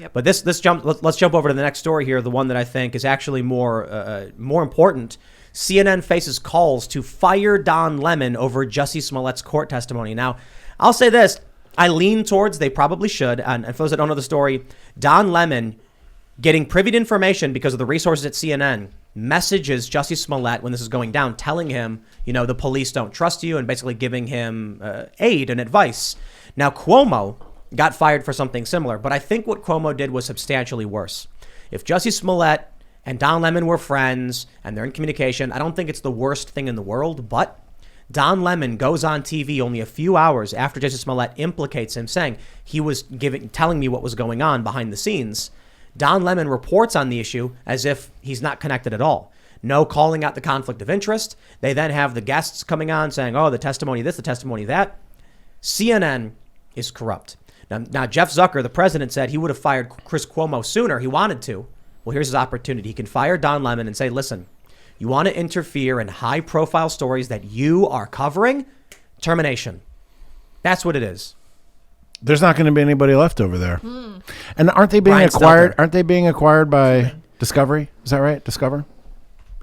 Yep. But let's jump over to the next story here, the one that I think is actually more important. CNN faces calls to fire Don Lemon over Jussie Smollett's court testimony. Now, I'll say this. I lean towards they probably should. And for those that don't know the story, Don Lemon, getting privy to information because of the resources at CNN, messages Jussie Smollett when this is going down, telling him, the police don't trust you, and basically giving him aid and advice. Now, Cuomo got fired for something similar, but I think what Cuomo did was substantially worse. If Jussie Smollett and Don Lemon were friends and they're in communication, I don't think it's the worst thing in the world, but Don Lemon goes on TV only a few hours after Jussie Smollett implicates him, saying he was telling me what was going on behind the scenes. Don Lemon reports on the issue as if he's not connected at all. No calling out the conflict of interest. They then have the guests coming on saying, the testimony this, the testimony that. CNN is corrupt. Now, Jeff Zucker, the president, said he would have fired Chris Cuomo sooner. He wanted to. Well, here's his opportunity. He can fire Don Lemon and say, listen, you want to interfere in high-profile stories that you are covering? Termination. That's what it is. There's not going to be anybody left over there. And aren't they being acquired? Aren't they being acquired by Discovery? Is that right? Discover?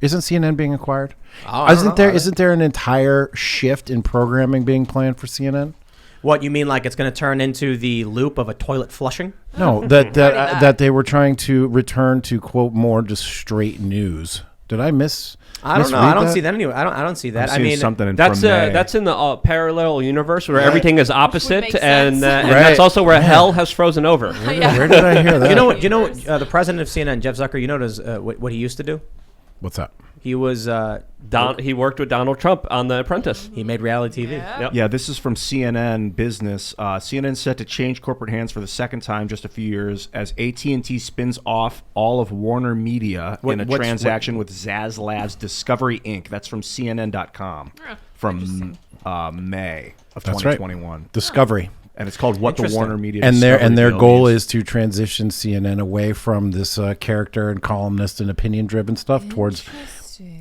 Isn't CNN being acquired? Isn't there an entire shift in programming being planned for CNN? What, you mean like it's going to turn into the loop of a toilet flushing? No, that they were trying to return to, quote, more just straight news. Did I miss? I don't know. I don't see that anyway. I don't see that. I mean, that's in the parallel universe where everything is opposite, and that's also where hell has frozen over. Where did I hear that? You know what? The president of CNN, Jeff Zucker. You know what he used to do? What's that? He was he worked with Donald Trump on The Apprentice. He made reality TV. Yeah, this is from CNN Business. CNN set to change corporate hands for the second time just a few years as AT&T spins off all of Warner Media in a transaction with Zaz Labs Discovery Inc. That's from CNN.com from May of 2021. Right. Discovery. And it's called What the Warner Media and their goal is to transition CNN away from this character and columnist and opinion driven stuff towards.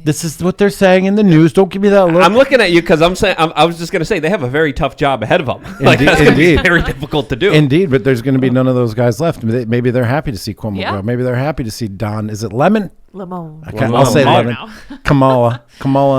This is what they're saying in the news. Don't give me that look. I'm looking at you because I'm saying I was just going to say they have a very tough job ahead of them. Indeed. Very difficult to do. Indeed, but there's going to be none of those guys left. Maybe they're happy to see Cuomo go. Maybe they're happy to see Don. Is it Lemon? Lemon. I'll say Lemon. Kamala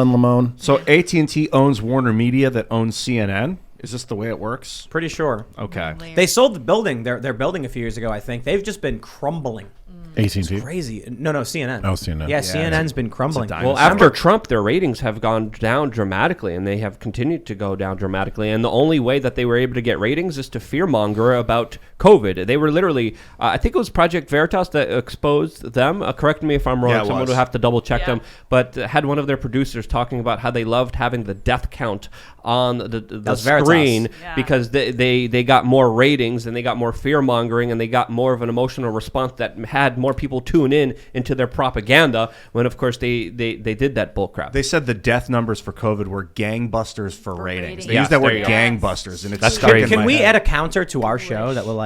and Lemon. So AT&T owns Warner Media that owns CNN. Is this the way it works? Pretty sure. Okay. They sold the building. Their building a few years ago, I think. They've just been crumbling. AT&T? It's crazy. No, CNN. Oh, CNN. Yeah, CNN's been crumbling. Well, after Trump, their ratings have gone down dramatically, and they have continued to go down dramatically. And the only way that they were able to get ratings is to fearmonger about COVID. They were literally, I think it was Project Veritas that exposed them. Correct me if I'm wrong. Someone will have to double check them. But had one of their producers talking about how they loved having the death count on the screen because they got more ratings and they got more fear-mongering and they got more of an emotional response that had more people tune into their propaganda when, of course, they did that bullcrap. They said the death numbers for COVID were gangbusters for ratings. They Yes, used that word there you gangbusters, and it's That's stuck crazy. in Can my we head. add a counter to our show that will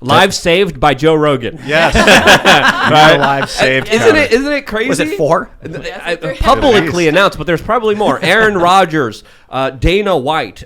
Live saved by Joe Rogan. Yes. Live saved. Isn't it crazy? Was it 4? Publicly announced, but there's probably more. Aaron Rodgers, Dana White,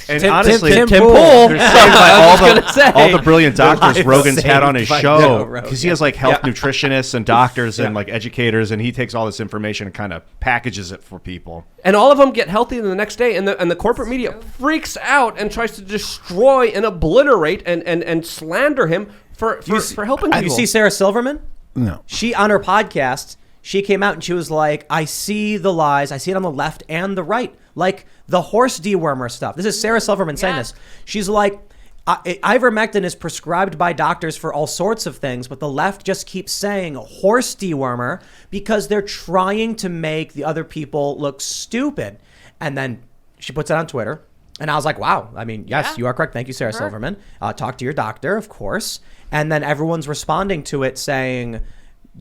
And honestly, Tim Pool, they're saved by all the brilliant doctors Live Rogan's had on his saved by show, Joe Rogan. because he has like health nutritionists and doctors and like educators, and he takes all this information and kind of packages it for people. And all of them get healthy the next day, and the corporate media freaks out and tries to destroy and obliterate and slander him for helping people. You see Sarah Silverman? No. She, on her podcast, she came out and she was like, I see the lies. I see it on the left and the right. Like the horse dewormer stuff. This is Sarah Silverman saying this. She's like, ivermectin is prescribed by doctors for all sorts of things, but the left just keeps saying horse dewormer because they're trying to make the other people look stupid. And then she puts it on Twitter. And I was like, wow. I mean, yes, you are correct. Thank you, Sarah Silverman. Talk to your doctor, of course. And then everyone's responding to it saying,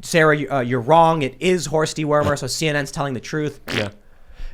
Sarah, you're wrong. It is horse dewormer. So CNN's telling the truth. Yeah.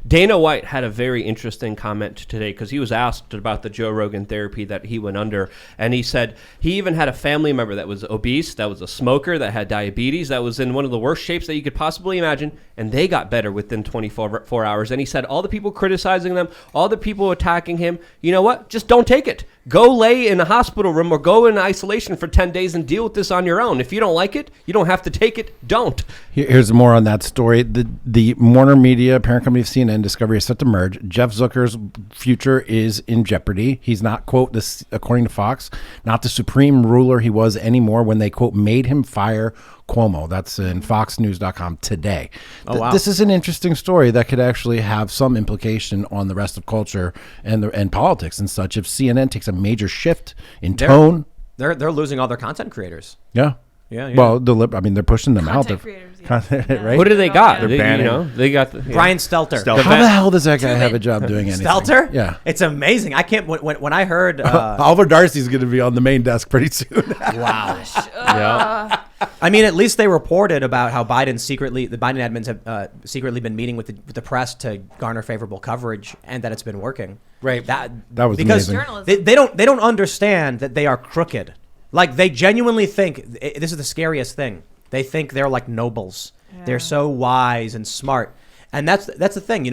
Dana White had a very interesting comment today because he was asked about the Joe Rogan therapy that he went under. And he said he even had a family member that was obese, that was a smoker, that had diabetes, that was in one of the worst shapes that you could possibly imagine. And they got better within 24 hours. And he said all the people criticizing them, all the people attacking him, you know what? Just don't take it. Go lay in a hospital room or go in isolation for 10 days and deal with this on your own. If you don't like it, you don't have to take it. Don't. Here's more on that story. The Warner Media, parent company of CNN, Discovery, is set to merge. Jeff Zucker's future is in jeopardy. He's not, quote, this, according to Fox, not the supreme ruler he was anymore when they, quote, made him fire Cuomo. That's in foxnews.com today. Oh, wow. This is an interesting story that could actually have some implication on the rest of culture and politics and such if CNN takes a major shift in tone. They're losing all their content creators. Yeah. Yeah. Well, they're pushing them out. Content creators, Right? What do they got? They're They, banning. they got Brian Stelter. How the hell does that guy have a job doing anything? Stelter? Yeah. It's amazing. I can't. When I heard. Oliver Darcy's going to be on the main desk pretty soon. Wow. Yeah. I mean, at least they reported about how the Biden admins have secretly been meeting with the press to garner favorable coverage, and that it's been working. Right. That was because amazing. they don't understand that they are crooked. Like, they genuinely think this is the scariest thing. They think they're like nobles. Yeah. They're so wise and smart, and that's the thing.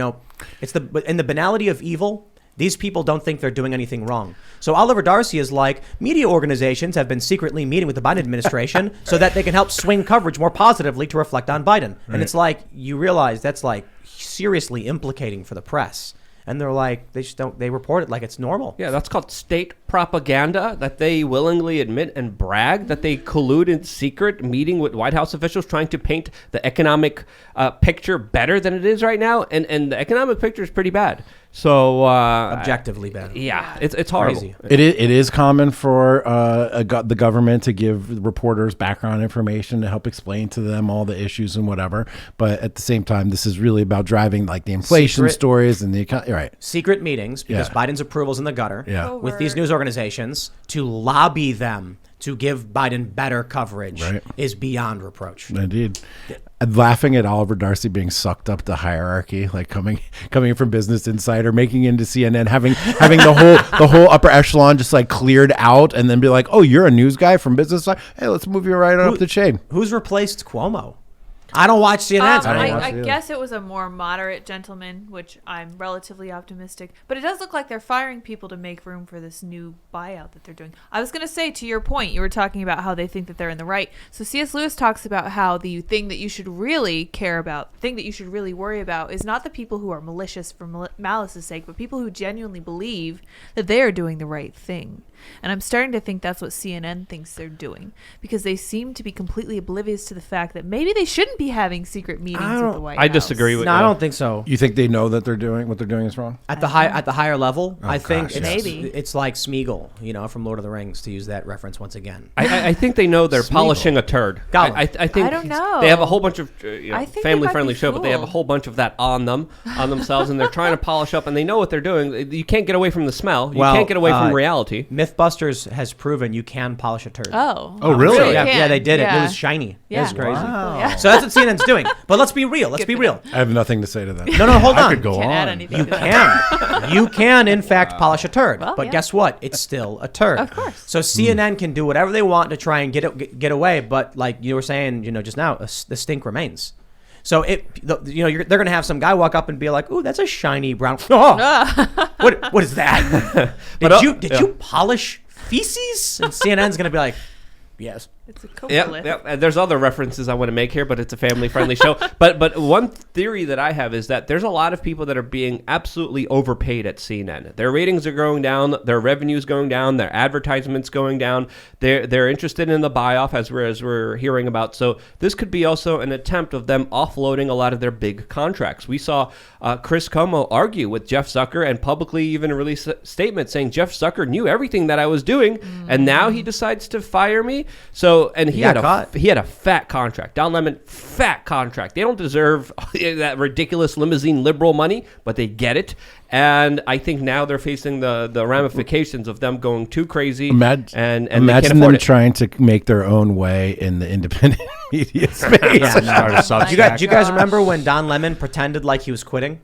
It's in the banality of evil. These people don't think they're doing anything wrong. So Oliver Darcy is like, media organizations have been secretly meeting with the Biden administration so that they can help swing coverage more positively to reflect on Biden. Right. And it's like, you realize that's like seriously implicating for the press. And they're like, they report it like it's normal. Yeah, that's called state propaganda, that they willingly admit and brag that they collude in secret, meeting with White House officials, trying to paint the economic picture better than it is right now. And the economic picture is pretty bad. So objectively bad. Yeah, it's horrible. Crazy. It is common for the government to give reporters background information to help explain to them all the issues and whatever. But at the same time, this is really about driving like the inflation stories and the economy. Right. Secret meetings because Biden's approval's in the gutter. Yeah. With these news organizations to lobby them to give Biden better coverage is beyond reproach. Indeed. I'm laughing at Oliver Darcy being sucked up the hierarchy, like coming from Business Insider, making into CNN, having the whole upper echelon just like cleared out, and then be like, "Oh, you're a news guy from Business Insider. Hey, let's move you right on up the chain." Who's replaced Cuomo? I don't watch CNN. I guess it was a more moderate gentleman, which I'm relatively optimistic. But it does look like they're firing people to make room for this new buyout that they're doing. I was going to say, to your point, you were talking about how they think that they're in the right. So C.S. Lewis talks about how the thing that you should really care about, the thing that you should really worry about is not the people who are malicious for malice's sake, but people who genuinely believe that they are doing the right thing. And I'm starting to think that's what CNN thinks they're doing, because they seem to be completely oblivious to the fact that maybe they shouldn't be having secret meetings with the White House. I disagree with you. No, I don't think so. You think they know that what they're doing is wrong? At the higher level, I think maybe it's like Smeagol, from Lord of the Rings, to use that reference once again. I think they know they're polishing a turd. I think I don't know. They have a whole bunch of family-friendly show, fooled. but they have a whole bunch of that on themselves, and they're trying to polish up, and they know what they're doing. You can't get away from the smell. You can't get away from reality. Mythbusters has proven you can polish a turd. Oh, really? Yeah, they did it. Yeah. It was shiny. Yeah. It was crazy. Wow. Yeah. So that's what CNN's doing. But let's be real. Let's be real. I have nothing to say to that. No, hold I on. could go Can't add on. anything You to that. can. You can, in fact, polish a turd. Well, but yeah. guess what? It's still a turd. Of course. So CNN can do whatever they want to try and get away. But like you were saying, just now, the stink remains. So they're going to have some guy walk up and be like, "Ooh, that's a shiny brown." Oh, what is that? Did you polish feces? And CNN's going to be like, "Yes." It's a coprolith. Yeah. There's other references I want to make here, but it's a family-friendly show. But one theory that I have is that there's a lot of people that are being absolutely overpaid at CNN. Their ratings are going down, their revenue's going down, their advertisements going down. They're interested in the buy-off, as we're hearing about. So this could be also an attempt of them offloading a lot of their big contracts. We saw Chris Cuomo argue with Jeff Zucker and publicly even release a statement saying Jeff Zucker knew everything that I was doing, and now he decides to fire me. So he had a fat contract. Don Lemon, fat contract. They don't deserve that ridiculous limousine liberal money, but they get it. And I think now they're facing the ramifications of them going too crazy. Imagine them trying to make their own way in the independent media space. Do you guys remember when Don Lemon pretended like he was quitting?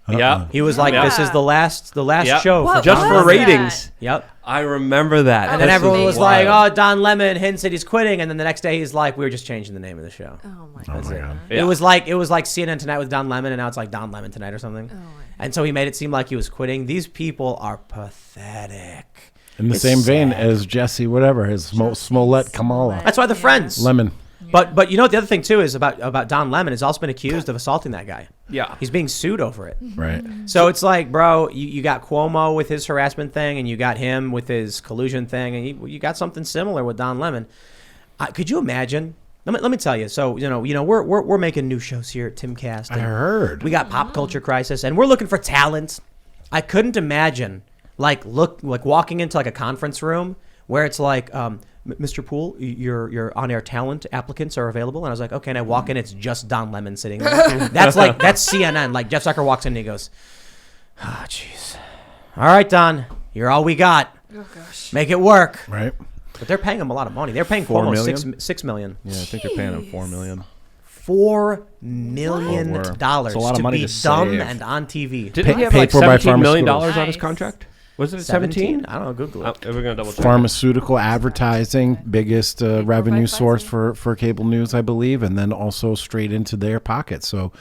Yeah, he was like, "This is the last show What just was for ratings." that? Yep. I remember that. And then This everyone is was wild. like, "Oh, Don Lemon hints that he's quitting," and then the next day he's like, "We were just changing the name of the show." Oh my god. Yeah. It was like CNN Tonight with Don Lemon, and now it's like Don Lemon Tonight or something. And so he made it seem like he was quitting. These people are pathetic. In the It's same vein sad. as Jussie, whatever, his Smollett Kamala. That's why they're friends. Lemon. But you know what the other thing too is about Don Lemon has also been accused of assaulting that guy. Yeah. He's being sued over it. Right. So it's like, bro, you got Cuomo with his harassment thing, and you got him with his collusion thing, and you got something similar with Don Lemon. Could you imagine? Let me tell you. So you know, we're making new shows here at Timcast. I heard. We got Pop Culture Crisis, and we're looking for talent. I couldn't imagine like walking into like a conference room where it's like, Mr. Poole, your on-air talent applicants are available. And I was like, okay. And I walk in, it's just Don Lemon sitting there. that's CNN. Like Jeff Zucker walks in and he goes, oh, jeez. All right, Don, you're all we got. Oh gosh. Make it work. Right. But they're paying him a lot of money. They're paying $4 Cuomo million? $6 million. Yeah, I think they're paying him $4 million. $4 million That's a lot of to money be to dumb save. and on TV. Didn't he have paid like for by $17 million on Pharmaceuticals. his contract? Was it 17? I don't know. Google it. We're going to double check. Pharmaceutical advertising, biggest revenue by source Pfizer. for cable news, I believe, and then also straight into their pocket. So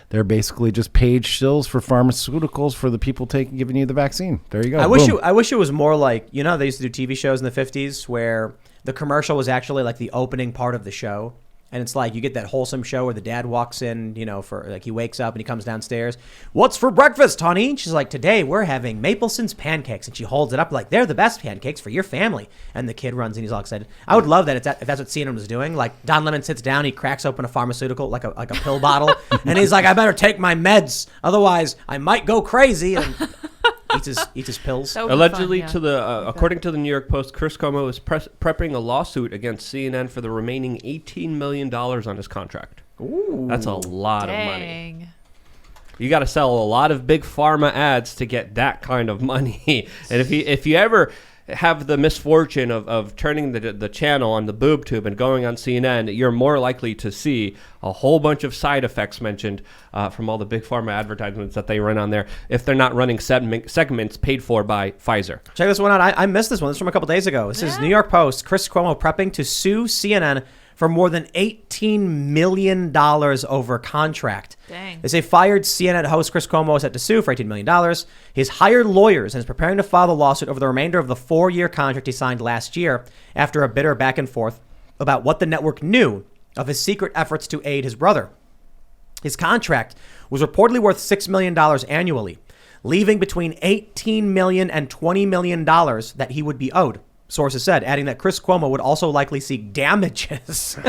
they're basically just paid shills for pharmaceuticals for the people giving you the vaccine. There you go. I Boom. wish it was more like, you know, they used to do TV shows in the 50s where the commercial was actually like the opening part of the show. And it's like you get that wholesome show where the dad walks in, you know, for like he wakes up and he comes downstairs. What's for breakfast, honey? And she's like, today we're having Mapleson's pancakes. And she holds it up like, they're the best pancakes for your family. And the kid runs in, he's all excited. I would love that if that's what CNN was doing. Like Don Lemon sits down, he cracks open a pharmaceutical, like a pill bottle. And he's like, I better take my meds. Otherwise I might go crazy. And eats his pills. That would be Allegedly, fun, to the according to the New York Post, Chris Cuomo is prepping a lawsuit against CNN for the remaining $18 million on his contract. Ooh. That's a lot Dang. of money. You got to sell a lot of big pharma ads to get that kind of money. And if you ever have the misfortune of turning the channel on the boob tube and going on CNN, you're more likely to see a whole bunch of side effects mentioned from all the big pharma advertisements that they run on there if they're not running segments paid for by Pfizer. Check this one out. I missed this one. This is from a couple days ago. This is New York Post. Chris Cuomo prepping to sue CNN for more than $18 million over contract. Dang. They say fired CNN host Chris Cuomo is set to sue for $18 million. He's hired lawyers and is preparing to file the lawsuit over the remainder of the 4-year contract he signed last year after a bitter back and forth about what the network knew of his secret efforts to aid his brother. His contract was reportedly worth $6 million annually, leaving between $18 million and $20 million that he would be owed. Sources said, adding that Chris Cuomo would also likely seek damages.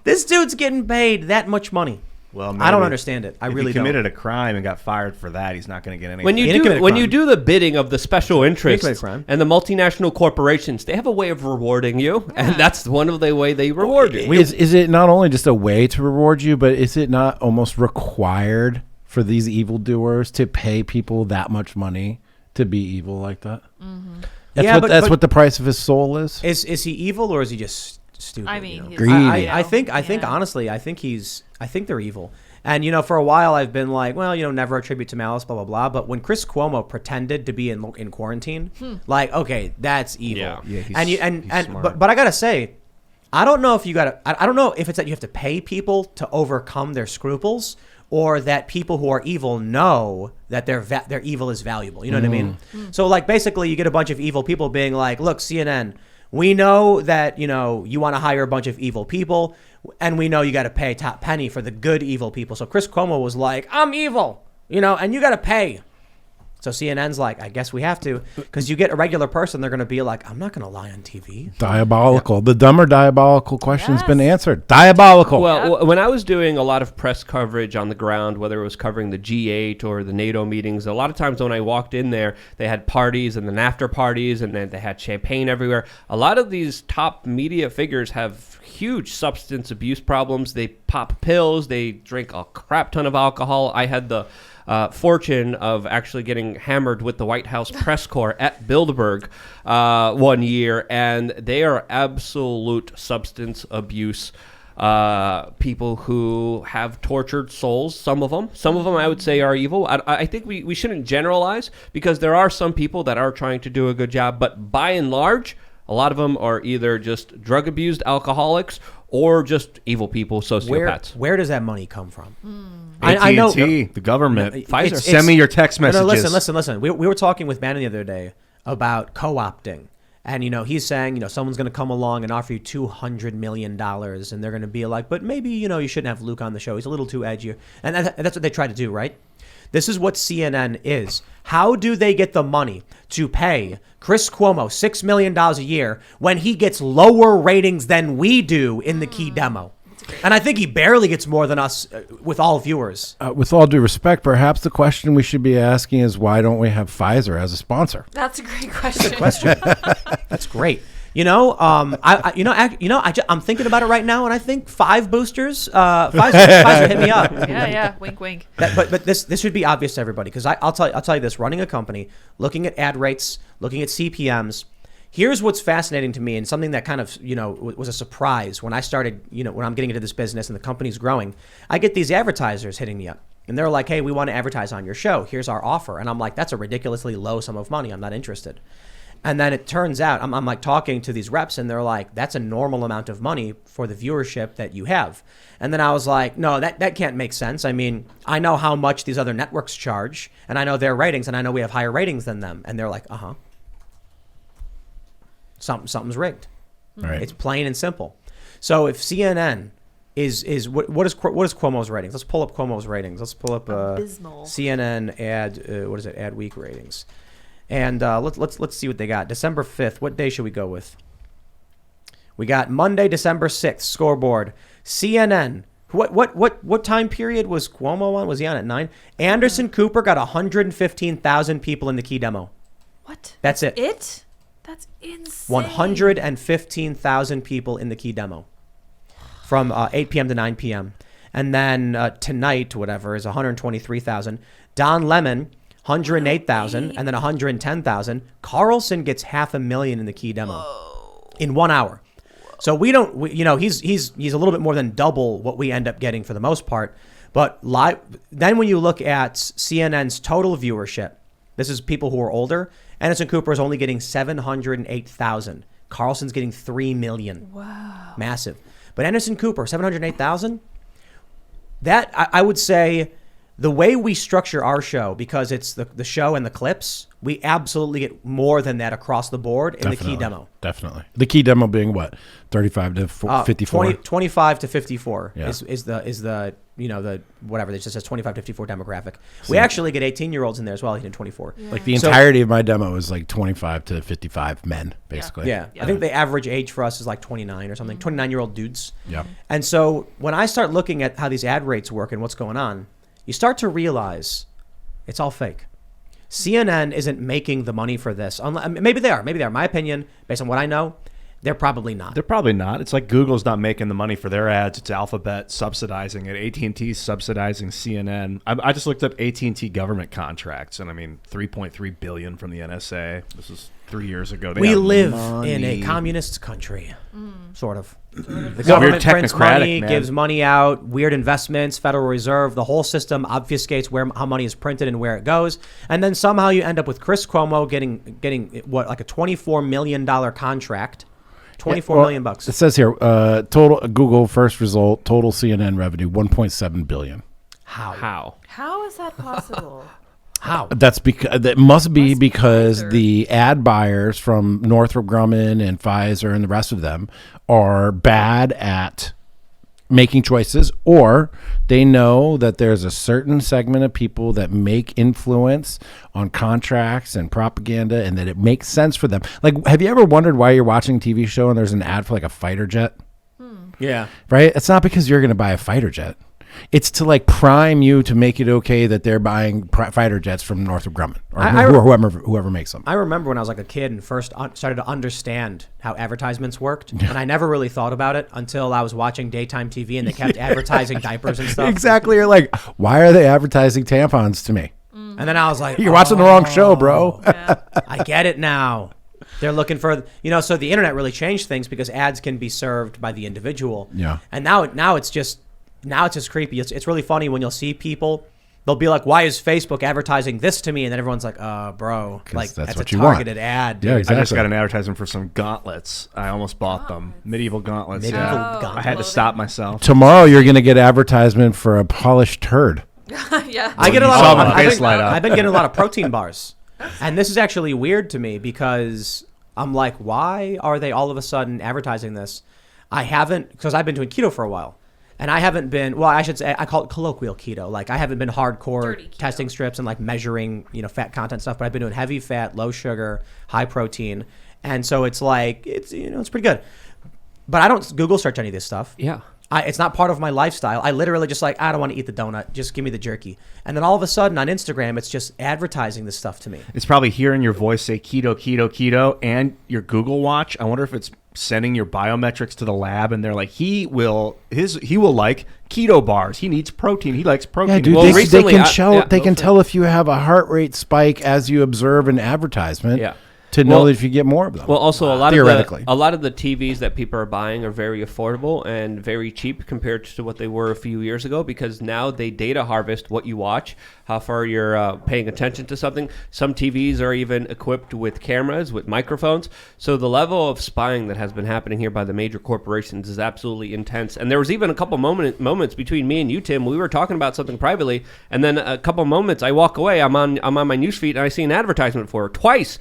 This dude's getting paid that much money. Well, I don't understand it. I really If he don't. committed a crime and got fired for that, he's not going to get anything. When He didn't commit a crime. you do the bidding of the special interests commit a crime. and the multinational corporations, they have a way of rewarding you, and that's one of the way they reward you. Is it not only just a way to reward you, but is it not almost required for these evildoers to pay people that much money to be evil like that? Mm-hmm. That's what the price of his soul is. Is he evil or is he just stupid? I mean, he's- Greedy. I think Yeah. honestly, I think they're evil. And you know, for a while I've been like, well, you know, never attribute to malice, blah blah blah. But when Chris Cuomo pretended to be in quarantine, like, okay, that's evil. Yeah. He's smart. But I gotta say, I don't know if I don't know if it's that you have to pay people to overcome their scruples, or that people who are evil know that their evil is valuable. You know what I mean? So like basically you get a bunch of evil people being like, look, CNN, we know that, you know, you want to hire a bunch of evil people, and we know you got to pay top penny for the good evil people. So Chris Cuomo was like, I'm evil, you know, and you got to pay. So CNN's like, I guess we have to, because you get a regular person, they're going to be like, I'm not going to lie on TV. Diabolical. Yeah. The dumber diabolical question's Yes. been answered. Diabolical. Well, when I was doing a lot of press coverage on the ground, whether it was covering the G8 or the NATO meetings, a lot of times when I walked in there, they had parties and then after parties, and then they had champagne everywhere. A lot of these top media figures have huge substance abuse problems. They pop pills. They drink a crap ton of alcohol. I had the fortune of actually getting hammered with the White House press corps at Bilderberg one year, and they are absolute substance abuse people who have tortured souls. Some of them I would say are evil. I think we shouldn't generalize, because there are some people that are trying to do a good job, but by and large, a lot of them are either just drug abused alcoholics or just evil people, sociopaths. Where does that money come from? I know know the government. No, Pfizer. it's- Send me your text messages. No, listen. We were talking with Bannon the other day about co-opting. And, he's saying, someone's going to come along and offer you $200 million. And they're going to be like, but maybe, you shouldn't have Luke on the show. He's a little too edgy. And that's what they try to do, right? This is what CNN is. How do they get the money to pay Chris Cuomo $6 million a year when he gets lower ratings than we do in the key demo? And I think he barely gets more than us with all viewers. With all due respect, perhaps the question we should be asking is, why don't we have Pfizer as a sponsor? That's a great question. That's great. I'm thinking about it right now, and I think 5 boosters. Pfizer hit me up. Yeah. Wink, wink. But this should be obvious to everybody, because I'll tell you this: running a company, looking at ad rates, looking at CPMs. Here's what's fascinating to me, and something that kind of was a surprise when I started. When I'm getting into this business and the company's growing, I get these advertisers hitting me up, and they're like, "Hey, we want to advertise on your show. Here's our offer." And I'm like, "That's a ridiculously low sum of money. I'm not interested." And then it turns out I'm like talking to these reps, and they're like, "That's a normal amount of money for the viewership that you have." And then I was like, "No, that can't make sense. I mean, I know how much these other networks charge, and I know their ratings, and I know we have higher ratings than them." And they're like, something's rigged. Right. It's plain and simple. So if CNN is what is Cuomo's ratings? Let's pull up Cuomo's ratings. Let's pull up CNN ad week ratings. And let's see what they got. December 5th. What day should we go with? We got Monday, December 6th. Scoreboard. CNN. What time period was Cuomo on? Was he on at 9? Anderson Cooper got 115,000 people in the key demo. What? That's it. That's insane. 115,000 people in the key demo from 8 p.m. to 9 p.m. And then tonight, whatever, is 123,000. Don Lemon, 108,000, and then 110,000. Carlson gets 500,000 in the key demo in 1 hour. So he's a little bit more than double what we end up getting for the most part. But then when you look at CNN's total viewership, this is people who are older. Anderson Cooper is only getting 708,000. Carlson's getting 3 million. Wow. Massive. But Anderson Cooper, 708,000. That I would say, the way we structure our show, because it's the show and the clips, we absolutely get more than that across the board in the key demo. Definitely. The key demo being what? 35 to 54? 25 to 54 yeah. is the the whatever. It just says 25 to 54 demographic. We actually get 18-year-olds in there as well, 18 to 24. Yeah. Like the entirety of my demo is like 25 to 55 men, basically. Yeah. I think the average age for us is like 29 or something, 29-year-old dudes. Yeah. And so when I start looking at how these ad rates work and what's going on, you start to realize it's all fake. CNN isn't making the money for this. Maybe they are. My opinion, based on what I know, they're probably not. They're probably not. It's like Google's not making the money for their ads. It's Alphabet subsidizing it. AT&T subsidizing CNN. I just looked up AT&T government contracts, and I mean, $3.3 billion from the NSA. This is 3 years ago. We live in a communist country, sort of. The government prints money, gives money out, weird investments, Federal Reserve. The whole system obfuscates how money is printed and where it goes. And then somehow you end up with Chris Cuomo getting what, like a $24 million contract. $24 million bucks. It says here, total Google first result, total CNN revenue, $1.7 billion. How is that possible? How? That must be because the ad buyers from Northrop Grumman and Pfizer and the rest of them are bad at making choices, or they know that there's a certain segment of people that make influence on contracts and propaganda, and that it makes sense for them. Like, have you ever wondered why you're watching a TV show and there's an ad for like a fighter jet? Yeah. Right? It's not because you're going to buy a fighter jet. It's to like prime you to make it okay that they're buying fighter jets from Northrop Grumman or whoever makes them. I remember when I was like a kid and first started to understand how advertisements worked, and I never really thought about it until I was watching daytime TV and they kept advertising diapers and stuff. Exactly. You're like, why are they advertising tampons to me? And then I was like, you're watching the wrong show, bro. Yeah. I get it now. They're looking for, so the internet really changed things because ads can be served by the individual. Yeah. And now it's just creepy. It's really funny when you'll see people. They'll be like, "Why is Facebook advertising this to me?" And then everyone's like, bro, like that's a targeted ad." Yeah, exactly. I just got an advertisement for some gauntlets. I almost bought them. Medieval gauntlets. Gauntlets. I had to stop myself. Tomorrow you're going to get advertisement for a polished turd. Yeah. I get a lot of. I've been getting a lot of protein bars. And this is actually weird to me because I'm like, why are they all of a sudden advertising this? I haven't, because I've been doing keto for a while. And I haven't been, well, I should say, I call it colloquial keto. Like, I haven't been hardcore testing strips and like measuring, fat content stuff, but I've been doing heavy fat, low sugar, high protein. And so it's like, it's pretty good. But I don't Google search any of this stuff. Yeah. It's not part of my lifestyle. I literally just like, I don't want to eat the donut. Just give me the jerky. And then all of a sudden on Instagram, it's just advertising this stuff to me. It's probably hearing your voice say keto, keto, keto, and your Google Watch. I wonder if it's sending your biometrics to the lab, and they're like, he will like keto bars. He needs protein. He likes protein. Yeah, dude. Well, They can tell if you have a heart rate spike as you observe an advertisement. Yeah. To know that if you get more of them. Well, also a lot of the TVs that people are buying are very affordable and very cheap compared to what they were a few years ago, because now they data harvest what you watch, how far you're paying attention to something. Some TVs are even equipped with cameras, with microphones. So the level of spying that has been happening here by the major corporations is absolutely intense. And there was even a couple moments between me and you, Tim. We were talking about something privately, and then a couple moments I walk away. I'm on my newsfeed and I see an advertisement for it twice.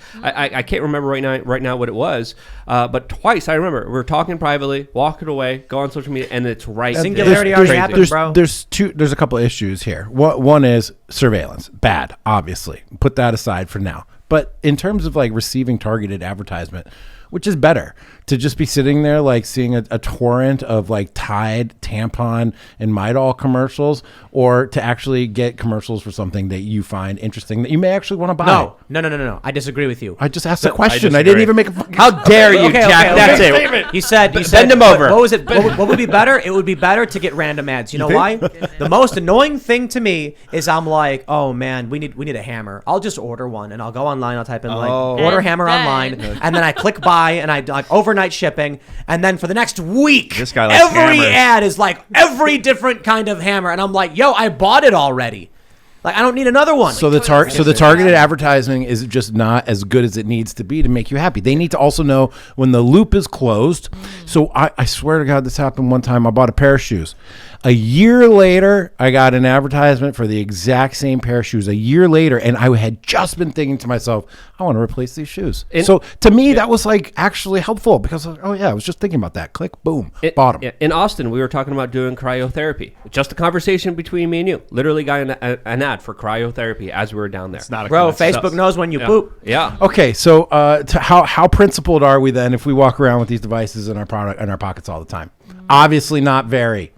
I can't remember right now what it was, but twice I remember we were talking privately, walking away, go on social media, and it's right. Singularity already happened, bro. There's a couple of issues here. One is surveillance, bad, obviously. Put that aside for now. But in terms of like receiving targeted advertisement, which is better, to just be sitting there like seeing a torrent of like Tide, Tampon, and Midol commercials, or to actually get commercials for something that you find interesting that you may actually want to buy? No. I disagree with you. I just asked a question. I didn't even make a fucking... How dare you, Jack? That's it. You said bend him over. What was it? What would be better? It would be better to get random ads. You know why? The most annoying thing to me is I'm like, oh man, we need a hammer. I'll just order one, and I'll go online. I'll type in like order hammer online, and then I click buy, and I like overnight shipping, and then for the next week, this guy likes every hammers. ad is like every different kind of hammer, and I'm like, yo, I bought it already. Like, I don't need another one. So the targeted advertising is just not as good as it needs to be to make you happy. They need to also know when the loop is closed. So I swear to God, this happened one time. I bought a pair of shoes. A year later, I got an advertisement for the exact same pair of shoes. A year later, and I had just been thinking to myself, I want to replace these shoes. So to me, that was like actually helpful because, oh yeah, I was just thinking about that. Click, boom, bought them. In Austin, we were talking about doing cryotherapy. Just a conversation between me and you. Literally got an ad for cryotherapy as we were down there. It's not a Bro, Facebook knows when you poop. Yeah. Okay, so how principled are we then if we walk around with these devices in our pockets all the time? Obviously not very.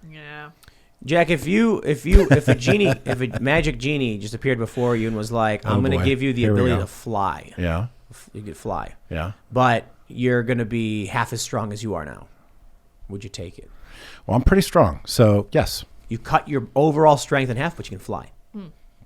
Jack, if a magic genie just appeared before you and was like, I'm going to give you the ability to fly. Yeah. You could fly. Yeah. But you're going to be half as strong as you are now. Would you take it? Well, I'm pretty strong, so yes. You cut your overall strength in half, but you can fly.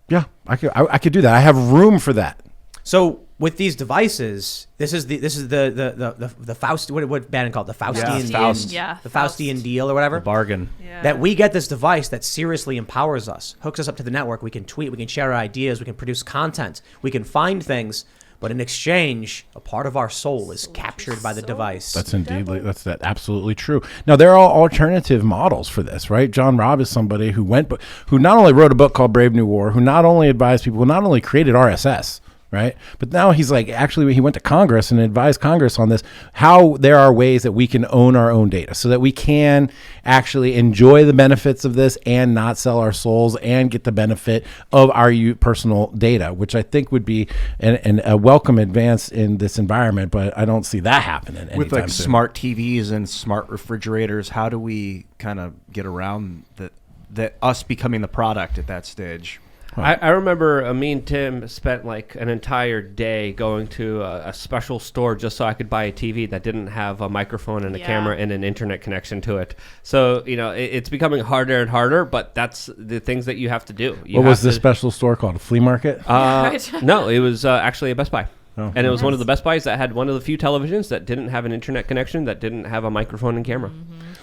Yeah, I could do that. I have room for that. So with these devices, this is the Faust. What Bannon called it? The Faustian, the Faustian deal or whatever. The bargain. Yeah. That we get this device that seriously empowers us, hooks us up to the network. We can tweet, we can share our ideas, we can produce content, we can find things. But in exchange, a part of our soul is captured by the device. That's absolutely true. Now there are alternative models for this, right? John Robb is somebody who not only wrote a book called Brave New War, who not only advised people, who not only created RSS, right? But now he's like, actually, he went to Congress and advised Congress on this, how there are ways that we can own our own data so that we can actually enjoy the benefits of this and not sell our souls and get the benefit of our personal data, which I think would be a welcome advance in this environment. But I don't see that happening with like soon. Smart TVs and smart refrigerators. How do we kind of get around that us becoming the product at that stage? I remember me and Tim spent like an entire day going to a special store just so I could buy a TV that didn't have a microphone and a camera and an internet connection to it. So, it's becoming harder and harder, but that's the things that you have to do. What was the special store called? A flea market? No, it was actually a Best Buy. Oh. And it was one of the Best Buys that had one of the few televisions that didn't have an internet connection, that didn't have a microphone and camera.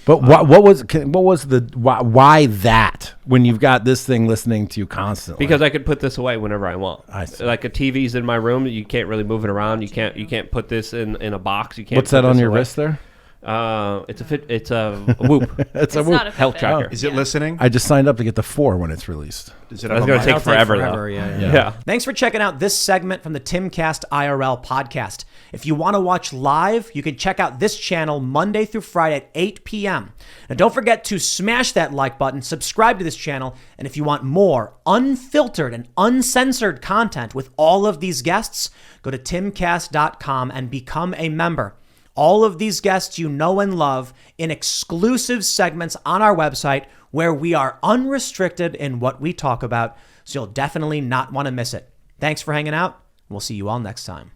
But why that when you've got this thing listening to you constantly? Because I could put this away whenever I want. I see. Like a TV's in my room, you can't really move it around. You can't put this in a box. You can't. What's that on your wrist there? It's a Whoop. It's a not a health Fitbit. tracker. Is it listening? I just signed up to get the 4 when it's released. Is it That's up going on to my- take forever, though. Yeah. Yeah. Thanks for checking out this segment from the Timcast IRL podcast. If you want to watch live, you can check out this channel Monday through Friday at 8 p.m. And don't forget to smash that like button, subscribe to this channel, and if you want more unfiltered and uncensored content with all of these guests, go to timcast.com and become a member. All of these guests you know and love in exclusive segments on our website where we are unrestricted in what we talk about, so you'll definitely not want to miss it. Thanks for hanging out. We'll see you all next time.